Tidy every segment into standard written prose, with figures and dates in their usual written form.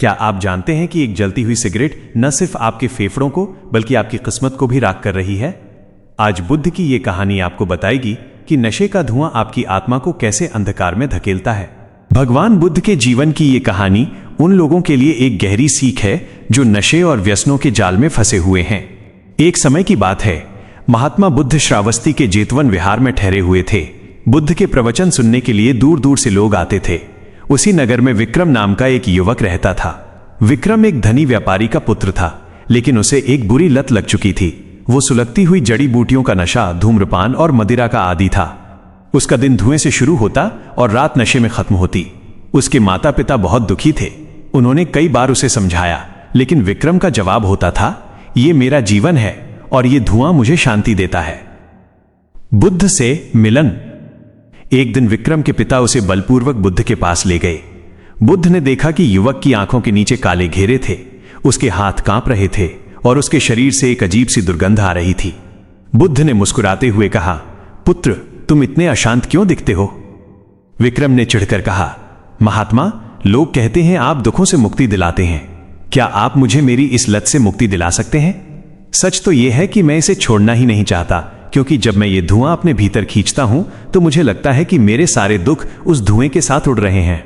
क्या आप जानते हैं कि एक जलती हुई सिगरेट न सिर्फ आपके फेफड़ों को बल्कि आपकी किस्मत को भी राख कर रही है? आज बुद्ध की ये कहानी आपको बताएगी कि नशे का धुआं आपकी आत्मा को कैसे अंधकार में धकेलता है। भगवान बुद्ध के जीवन की ये कहानी उन लोगों के लिए एक गहरी सीख है जो नशे और व्यसनों के जाल में फंसे हुए हैं। एक समय की बात है, महात्मा बुद्ध श्रावस्ती के जेतवन विहार में ठहरे हुए थे। बुद्ध के प्रवचन सुनने के लिए दूर दूर से लोग आते थे। उसी नगर में विक्रम नाम का एक युवक रहता था। विक्रम एक धनी व्यापारी का पुत्र था, लेकिन उसे एक बुरी लत लग चुकी थी। वो सुलगती हुई जड़ी बूटियों का नशा, धूम्रपान और मदिरा का आदी था। उसका दिन धुएं से शुरू होता और रात नशे में खत्म होती। उसके माता पिता बहुत दुखी थे। उन्होंने कई बार उसे समझाया, लेकिन विक्रम का जवाब होता था, ये मेरा जीवन है और ये धुआं मुझे शांति देता है। बुद्ध से मिलन। एक दिन विक्रम के पिता उसे बलपूर्वक बुद्ध के पास ले गए। बुद्ध ने देखा कि युवक की आंखों के नीचे काले घेरे थे, उसके हाथ कांप रहे थे और उसके शरीर से एक अजीब सी दुर्गंध आ रही थी। बुद्ध ने मुस्कुराते हुए कहा, पुत्र, तुम इतने अशांत क्यों दिखते हो? विक्रम ने चिढ़कर कहा, महात्मा, लोग कहते हैं आप दुखों से मुक्ति दिलाते हैं। क्या आप मुझे मेरी इस लत से मुक्ति दिला सकते हैं? सच तो यह है कि मैं इसे छोड़ना ही नहीं चाहता, क्योंकि जब मैं ये धुआं अपने भीतर खींचता हूं तो मुझे लगता है कि मेरे सारे दुख उस धुएं के साथ उड़ रहे हैं।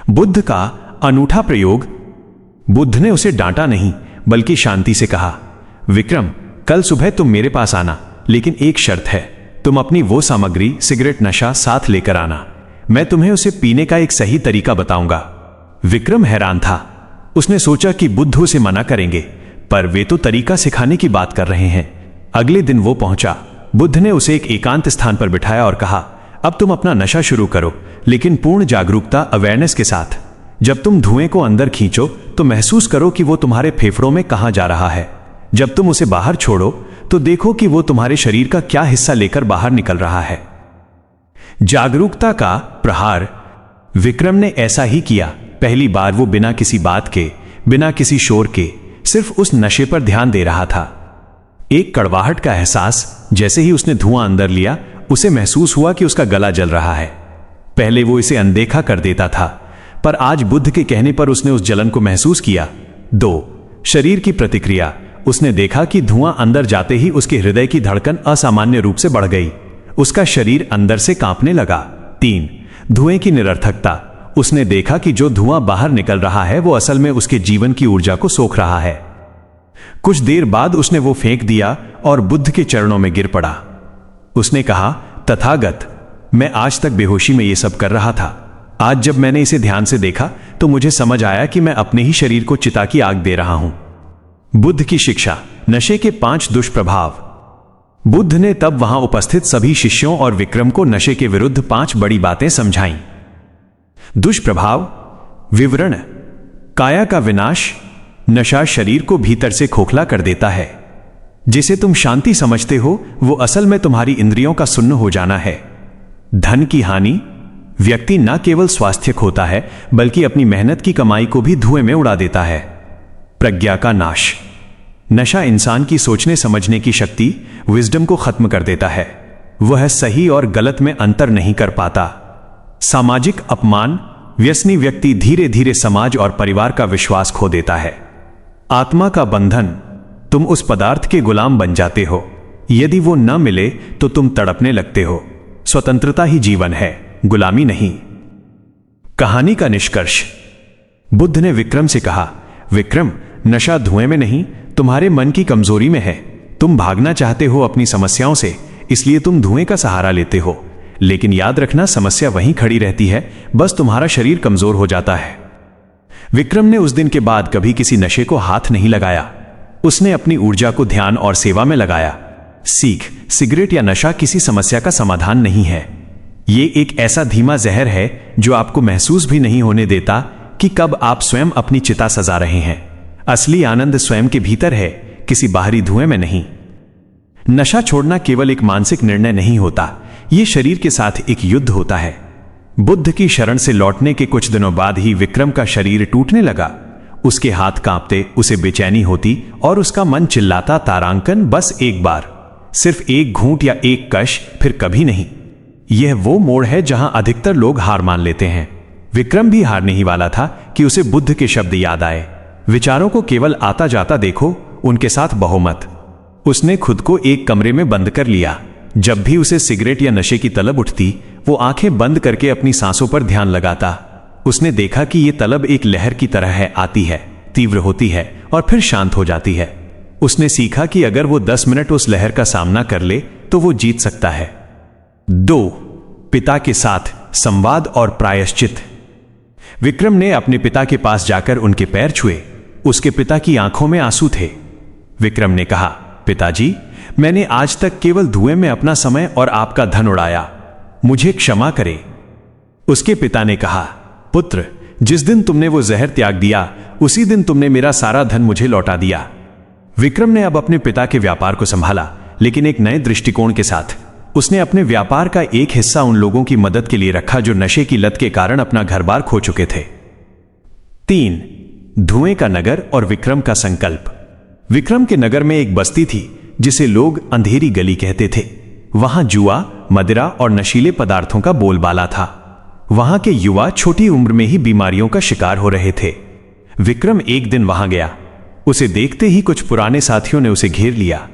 बुद्ध का अनूठा प्रयोग। बुद्ध ने उसे डांटा नहीं बल्कि शांति से कहा, विक्रम, कल सुबह तुम मेरे पास आना, लेकिन एक शर्त है, तुम अपनी वो सामग्री, सिगरेट नशा साथ लेकर आना। मैं तुम्हें उसे पीने का एक सही तरीका बताऊंगा। विक्रम हैरान था। उसने सोचा कि बुद्ध उसे मना करेंगे, पर वे तो तरीका सिखाने की बात कर रहे हैं। अगले दिन वो पहुंचा। बुद्ध ने उसे एक एकांत स्थान पर बिठाया और कहा, अब तुम अपना नशा शुरू करो, लेकिन पूर्ण जागरूकता, अवेयरनेस के साथ। जब तुम धुएं को अंदर खींचो तो महसूस करो कि वो तुम्हारे फेफड़ों में कहां जा रहा है। जब तुम उसे बाहर छोड़ो तो देखो कि वो तुम्हारे शरीर का क्या हिस्सा लेकर बाहर निकल रहा है। जागरूकता का प्रहार। विक्रम ने ऐसा ही किया। पहली बार वो बिना किसी बात के, बिना किसी शोर के, सिर्फ उस नशे पर ध्यान दे रहा था। एक कड़वाहट का एहसास, जैसे ही उसने धुआं अंदर लिया, उसे महसूस हुआ कि उसका गला जल रहा है। पहले वो इसे अनदेखा कर देता था, पर आज बुद्ध के कहने पर उसने उस जलन को महसूस किया। 2. शरीर की प्रतिक्रिया। उसने देखा कि धुआं अंदर जाते ही उसके हृदय की धड़कन असामान्य रूप से बढ़ गई। उसका शरीर अंदर से कांपने लगा। 3. धुएं की निरर्थकता। उसने देखा कि जो धुआं बाहर निकल रहा है वो असल में उसके जीवन की ऊर्जा को सोख रहा है। कुछ देर बाद उसने वो फेंक दिया और बुद्ध के चरणों में गिर पड़ा। उसने कहा, तथागत, मैं आज तक बेहोशी में ये सब कर रहा था। आज जब मैंने इसे ध्यान से देखा तो मुझे समझ आया कि मैं अपने ही शरीर को चिता की आग दे रहा हूं। बुद्ध की शिक्षा। नशे के 5 दुष्प्रभाव। बुद्ध ने तब वहां उपस्थित सभी शिष्यों और विक्रम को नशे के विरुद्ध 5 बड़ी बातें समझाईं। दुष्प्रभाव। विवरण। काया का विनाश। नशा शरीर को भीतर से खोखला कर देता है। जिसे तुम शांति समझते हो वो असल में तुम्हारी इंद्रियों का सुन्न हो जाना है। धन की हानि। व्यक्ति न केवल स्वास्थ्य खोता है बल्कि अपनी मेहनत की कमाई को भी धुएं में उड़ा देता है। प्रज्ञा का नाश। नशा इंसान की सोचने समझने की शक्ति, विजडम को खत्म कर देता है। वह सही और गलत में अंतर नहीं कर पाता। सामाजिक अपमान। व्यसनी व्यक्ति धीरे धीरे समाज और परिवार का विश्वास खो देता है। आत्मा का बंधन। तुम उस पदार्थ के गुलाम बन जाते हो। यदि वो न मिले तो तुम तड़पने लगते हो। स्वतंत्रता ही जीवन है, गुलामी नहीं। कहानी का निष्कर्ष। बुद्ध ने विक्रम से कहा, विक्रम, नशा धुएं में नहीं, तुम्हारे मन की कमजोरी में है। तुम भागना चाहते हो अपनी समस्याओं से, इसलिए तुम धुएं का सहारा लेते हो। लेकिन याद रखना, समस्या वहीं खड़ी रहती है, बस तुम्हारा शरीर कमजोर हो जाता है। विक्रम ने उस दिन के बाद कभी किसी नशे को हाथ नहीं लगाया। उसने अपनी ऊर्जा को ध्यान और सेवा में लगाया। सीख। सिगरेट या नशा किसी समस्या का समाधान नहीं है। ये एक ऐसा धीमा जहर है जो आपको महसूस भी नहीं होने देता कि कब आप स्वयं अपनी चिता सजा रहे हैं। असली आनंद स्वयं के भीतर है, किसी बाहरी धुएं में नहीं। नशा छोड़ना केवल एक मानसिक निर्णय नहीं होता, यह शरीर के साथ एक युद्ध होता है। बुद्ध की शरण से लौटने के कुछ दिनों बाद ही विक्रम का शरीर टूटने लगा। उसके हाथ कांपते, उसे बेचैनी होती और उसका मन चिल्लाता, तारांकन, बस एक बार, सिर्फ एक घूंट या एक कश, फिर कभी नहीं। यह वो मोड़ है जहां अधिकतर लोग हार मान लेते हैं। विक्रम भी हारने ही वाला था कि उसे बुद्ध के शब्द याद आए, विचारों को केवल आता जाता देखो, उनके साथ बहो मत। उसने खुद को एक कमरे में बंद कर लिया। जब भी उसे सिगरेट या नशे की तलब उठती, वो आंखें बंद करके अपनी सांसों पर ध्यान लगाता। उसने देखा कि यह तलब एक लहर की तरह है, आती है, तीव्र होती है और फिर शांत हो जाती है। उसने सीखा कि अगर वो 10 मिनट उस लहर का सामना कर ले तो वो जीत सकता है। 2. पिता के साथ संवाद और प्रायश्चित। विक्रम ने अपने पिता के पास जाकर उनके पैर छुए। उसके पिता की आंखों में आंसू थे। विक्रम ने कहा, पिताजी, मैंने आज तक केवल धुएं में अपना समय और आपका धन उड़ाया, मुझे क्षमा करें। उसके पिता ने कहा, पुत्र, जिस दिन तुमने वो जहर त्याग दिया, उसी दिन तुमने मेरा सारा धन मुझे लौटा दिया। विक्रम ने अब अपने पिता के व्यापार को संभाला, लेकिन एक नए दृष्टिकोण के साथ। उसने अपने व्यापार का एक हिस्सा उन लोगों की मदद के लिए रखा जो नशे की लत के कारण अपना घर बार खो चुके थे। 3. धुएं का नगर और विक्रम का संकल्प। विक्रम के नगर में एक बस्ती थी जिसे लोग अंधेरी गली कहते थे। वहां जुआ, मदिरा और नशीले पदार्थों का बोलबाला था। वहां के युवा छोटी उम्र में ही बीमारियों का शिकार हो रहे थे। विक्रम एक दिन वहां गया। उसे देखते ही कुछ पुराने साथियों ने उसे घेर लिया।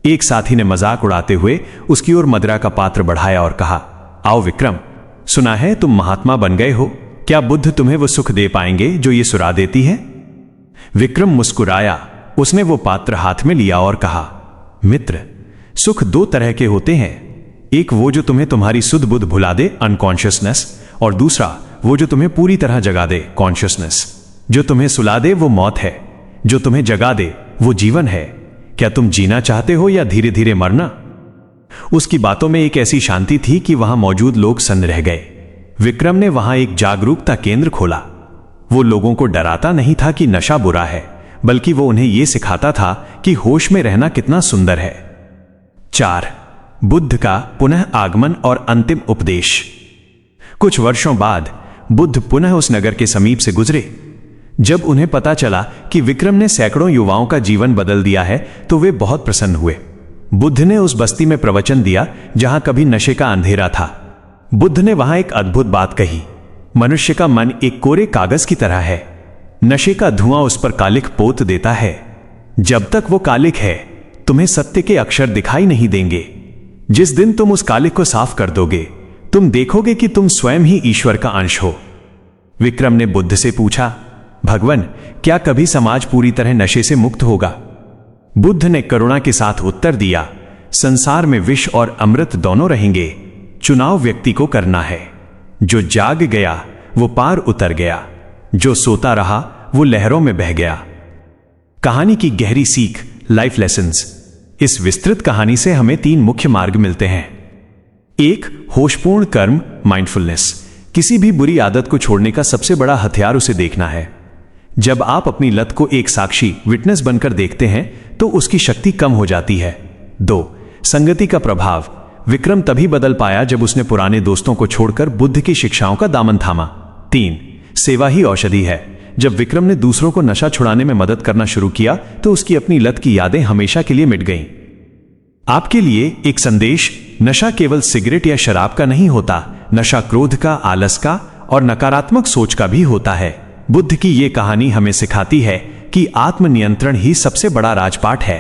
एक साथी ने मजाक उड़ाते हुए उसकी ओर मदिरा का पात्र बढ़ाया और कहा, आओ विक्रम, सुना है तुम महात्मा बन गए हो, क्या बुद्ध तुम्हें वो सुख दे पाएंगे जो ये सुरा देती है? विक्रम मुस्कुराया। उसने वो पात्र हाथ में लिया और कहा, मित्र, सुख 2 तरह के होते हैं, एक वो जो तुम्हें तुम्हारी सुध बुध भुला दे, अनकॉन्शियसनेस, और दूसरा वो जो तुम्हें पूरी तरह जगा दे, कॉन्शियसनेस। जो तुम्हें सुला दे वो मौत है, जो तुम्हें जगा दे वो जीवन है। क्या तुम जीना चाहते हो या धीरे धीरे मरना? उसकी बातों में एक ऐसी शांति थी कि वहां मौजूद लोग सन्न रह गए। विक्रम ने वहां एक जागरूकता केंद्र खोला। वो लोगों को डराता नहीं था कि नशा बुरा है, बल्कि वो उन्हें यह सिखाता था कि होश में रहना कितना सुंदर है। 4. बुद्ध का पुनः आगमन और अंतिम उपदेश। कुछ वर्षों बाद बुद्ध पुनः उस नगर के समीप से गुजरे। जब उन्हें पता चला कि विक्रम ने सैकड़ों युवाओं का जीवन बदल दिया है, तो वे बहुत प्रसन्न हुए। बुद्ध ने उस बस्ती में प्रवचन दिया जहां कभी नशे का अंधेरा था। बुद्ध ने वहां एक अद्भुत बात कही, मनुष्य का मन एक कोरे कागज की तरह है। नशे का धुआं उस पर कालिख पोत देता है। जब तक वो कालिख है, तुम्हें सत्य के अक्षर दिखाई नहीं देंगे। जिस दिन तुम उस कालिख को साफ कर दोगे, तुम देखोगे कि तुम स्वयं ही ईश्वर का अंश हो। विक्रम ने बुद्ध से पूछा, भगवान, क्या कभी समाज पूरी तरह नशे से मुक्त होगा? बुद्ध ने करुणा के साथ उत्तर दिया, संसार में विष और अमृत दोनों रहेंगे, चुनाव व्यक्ति को करना है। जो जाग गया वो पार उतर गया, जो सोता रहा वो लहरों में बह गया। कहानी की गहरी सीख, लाइफ लेसन्स। इस विस्तृत कहानी से हमें 3 मुख्य मार्ग मिलते हैं। 1. होशपूर्ण कर्म, माइंडफुलनेस। किसी भी बुरी आदत को छोड़ने का सबसे बड़ा हथियार उसे देखना है। जब आप अपनी लत को एक साक्षी, विटनेस बनकर देखते हैं तो उसकी शक्ति कम हो जाती है। 2. संगति का प्रभाव। विक्रम तभी बदल पाया जब उसने पुराने दोस्तों को छोड़कर बुद्ध की शिक्षाओं का दामन थामा। 3. सेवा ही औषधि है। जब विक्रम ने दूसरों को नशा छुड़ाने में मदद करना शुरू किया तो उसकी अपनी लत की यादें हमेशा के लिए मिट गईं। आपके लिए एक संदेश, नशा केवल सिगरेट या शराब का नहीं होता, नशा क्रोध का, आलस का और नकारात्मक सोच का भी होता है। बुद्ध की ये कहानी हमें सिखाती है कि आत्मनियंत्रण ही सबसे बड़ा राजपाट है।